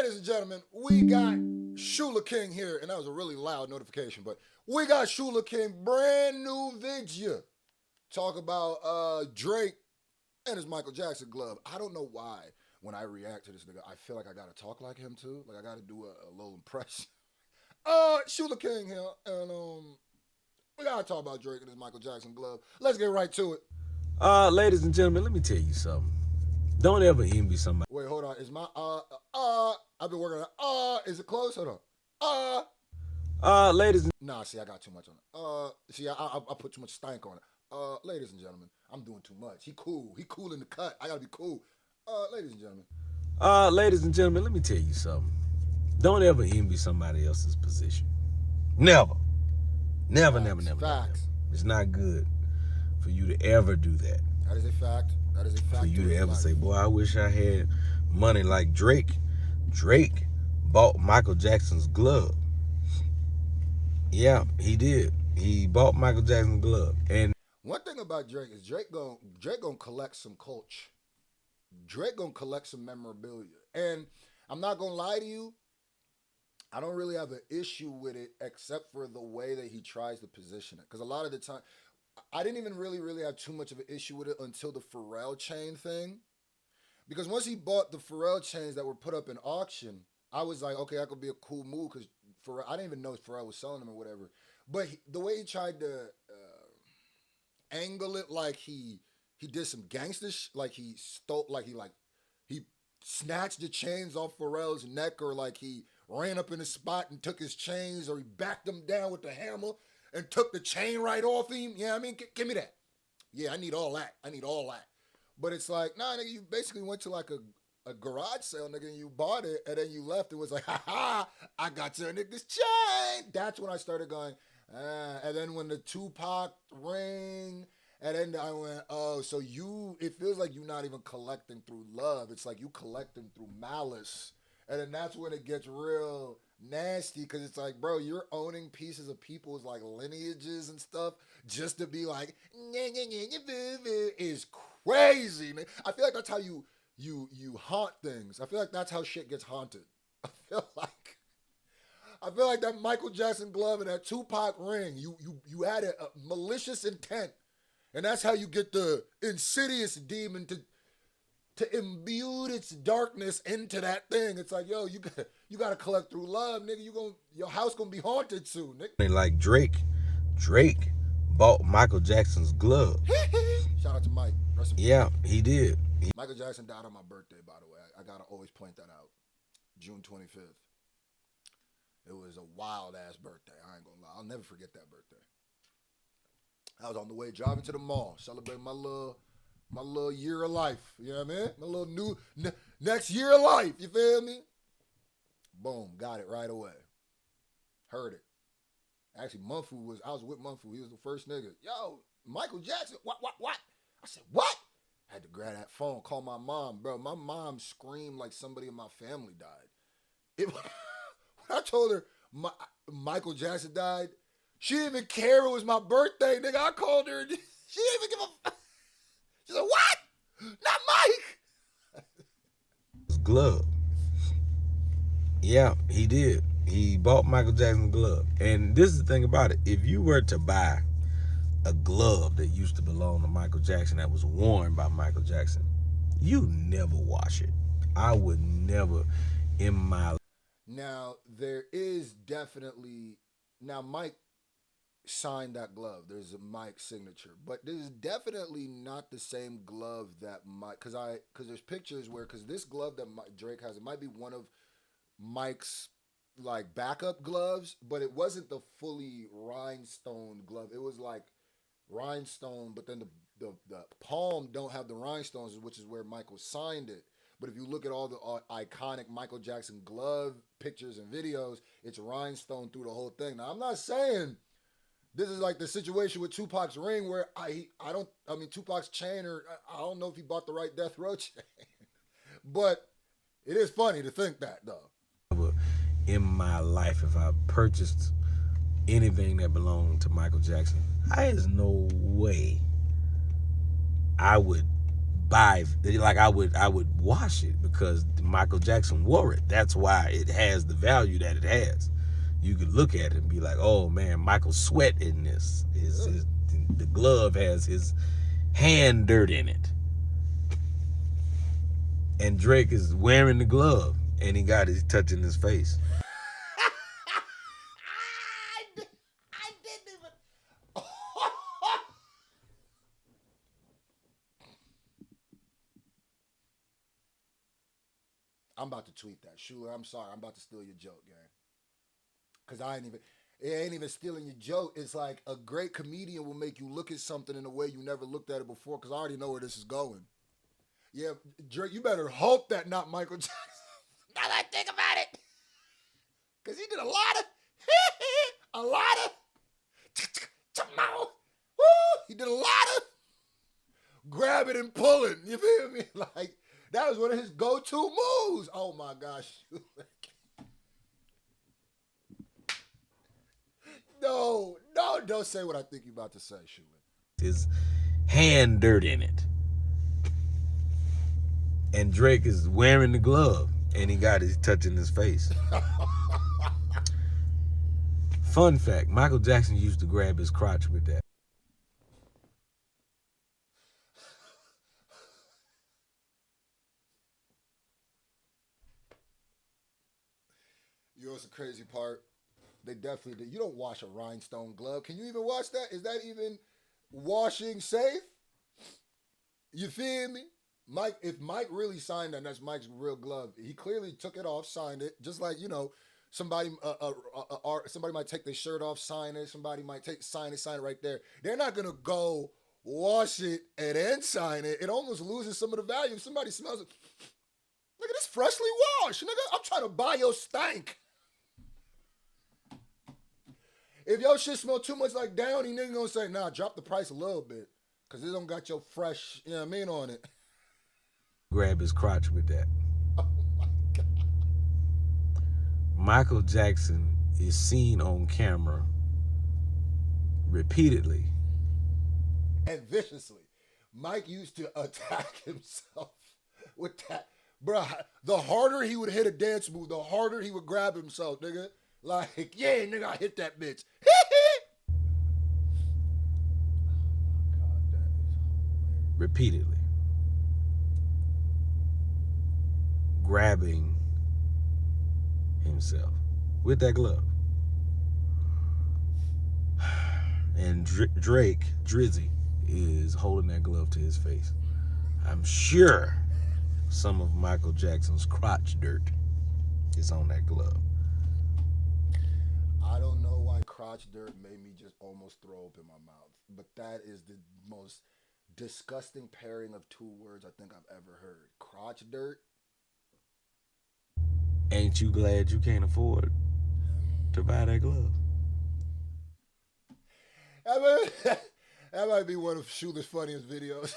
Ladies and gentlemen, we got Shuler King here, and that was a really loud notification, but we got Shuler King, brand new video. Talk about Drake and his Michael Jackson glove. I don't know why when I react to this nigga, I feel like I gotta talk like him too. Like I gotta do a little impression. Shuler King here, and we gotta talk about Drake and his Michael Jackson glove. Let's get right to it. Ladies and gentlemen, let me tell you something. Don't ever envy somebody. Wait, hold on. Is my I've been working on is it close? Hold on. Ladies and Nah, see, I got too much on it. See, I put too much stank on it. Ladies and gentlemen, I'm doing too much. He cool. He cool in the cut. I gotta be cool. Ladies and gentlemen. ladies and gentlemen, let me tell you something. Don't ever envy somebody else's position. Never. Never, Facts. never, never, never, never. Facts. It's not good for you to ever do that. That is a fact. That is a fact. For you to ever say, boy, I wish I had money like Drake. Drake bought Michael Jackson's glove. Yeah, he did. He bought Michael Jackson's glove. And one thing about Drake is Drake gonna collect some culture. Drake gonna collect some memorabilia. And I'm not gonna lie to you, I don't really have an issue with it except for the way that he tries to position it. Because a lot of the time, I didn't even really have too much of an issue with it until the Pharrell chain thing. Because once he bought the Pharrell chains that were put up in auction, I was like, okay, that could be a cool move because Pharrell, I didn't even know if Pharrell was selling them or whatever. But the way he tried to angle it, like he did some gangster, like he stole, he snatched the chains off Pharrell's neck, or like he ran up in the spot and took his chains, or he backed them down with the hammer and took the chain right off him. Yeah, I mean, give me that. Yeah, I need all that. I need all that. But it's like, nah, nigga, you basically went to like a garage sale, nigga, and you bought it, and then you left. It was like, ha ha, I got your nigga's chain. That's when I started going, and then when the Tupac ring, and then I went, oh, so it feels like you're not even collecting through love. It's like you collecting through malice. And then that's when it gets real nasty, because it's like, bro, you're owning pieces of people's like lineages and stuff just to be like, is crazy. I feel like that's how you haunt things. I feel like that's how shit gets haunted. I feel like that Michael Jackson glove and that Tupac ring, you had a malicious intent. And that's how you get the insidious demon to imbue its darkness into that thing. It's like, yo, you got to collect through love, nigga. Your house gonna be haunted soon, nigga. like Drake bought Michael Jackson's glove. Shout out to Mike. Yeah, he did. Michael Jackson died on my birthday, by the way. I gotta always point that out. June 25th. It was a wild ass birthday. I ain't gonna lie. I'll never forget that birthday. I was on the way driving to the mall, celebrating my little year of life. You know what I mean? My little next year of life. You feel me? Boom, got it right away. Heard it. Actually, I was with Munfu. He was the first nigga. Yo, Michael Jackson. What? I said, what? I had to grab that phone, call my mom, bro. My mom screamed like somebody in my family died. When I told her Michael Jackson died, she didn't even care it was my birthday, nigga. I called her. She didn't even give a. She said, what? Not Mike. His glove. Yeah, he did. He bought Michael Jackson's glove. And this is the thing about it. If you were to buy a glove that used to belong to Michael Jackson, that was worn by Michael Jackson, you never wash it. I would never in my. Now, there is definitely. Now, Mike signed that glove. There's a Mike signature, but this is definitely not the same glove that Mike. Because there's pictures because this glove that Drake has, it might be one of Mike's like backup gloves, but it wasn't the fully rhinestone glove. It was like rhinestone, but then the palm don't have the rhinestones, which is where Michael signed it. But if you look at all the iconic Michael Jackson glove pictures and videos, it's rhinestone through the whole thing. Now, I'm not saying this is like the situation with Tupac's ring where Tupac's chain, or I don't know if he bought the right Death Row chain. But it is funny to think that, though. In my life, if I purchased anything that belonged to Michael Jackson, there's no way I would buy, like I would wash it because Michael Jackson wore it. That's why it has the value that it has. You could look at it and be like, oh man, Michael's sweat in this. The glove has his hand dirt in it. And Drake is wearing the glove and he got his touching his face. I didn't even. I'm about to tweet that. Shuler, I'm sorry. I'm about to steal your joke, gang. Because it ain't even stealing your joke. It's like a great comedian will make you look at something in a way you never looked at it before because I already know where this is going. Yeah, Drake, you better hope that not Michael Jackson. Now that I think about it. Because he did a lot of, a lot of, he did a lot of grabbing and pulling. You feel me? Like, that was one of his go-to moves. Oh my gosh. No, don't say what I think you're about to say, Shuler. His hand dirt in it. And Drake is wearing the glove and he got his touching his face. Fun fact, Michael Jackson used to grab his crotch with that. You know what's the crazy part? They definitely did. You don't wash a rhinestone glove. Can you even wash that? Is that even washing safe? You feel me? Mike, if Mike really signed that, and that's Mike's real glove. He clearly took it off, signed it. Just like, somebody somebody might take their shirt off, sign it. Somebody might sign it right there. They're not gonna go wash it and then sign it. It almost loses some of the value. If somebody smells it, look at this freshly washed, nigga. I'm trying to buy your stank. If your shit smell too much like Downy, nigga gonna say, nah, drop the price a little bit. Cause it don't got your fresh, you know what I mean, on it. Grab his crotch with that. Oh my God. Michael Jackson is seen on camera repeatedly. And viciously. Mike used to attack himself with that. Bruh, the harder he would hit a dance move, the harder he would grab himself, nigga. Like, yeah, nigga, I hit that bitch. Repeatedly. Grabbing himself with that glove. And Drake, Drizzy, is holding that glove to his face. I'm sure some of Michael Jackson's crotch dirt is on that glove. I don't know why crotch dirt made me just almost throw up in my mouth, but that is the most disgusting pairing of two words I think I've ever heard. Crotch dirt. Ain't you glad you can't afford to buy that glove? That might be one of Shuler's funniest videos.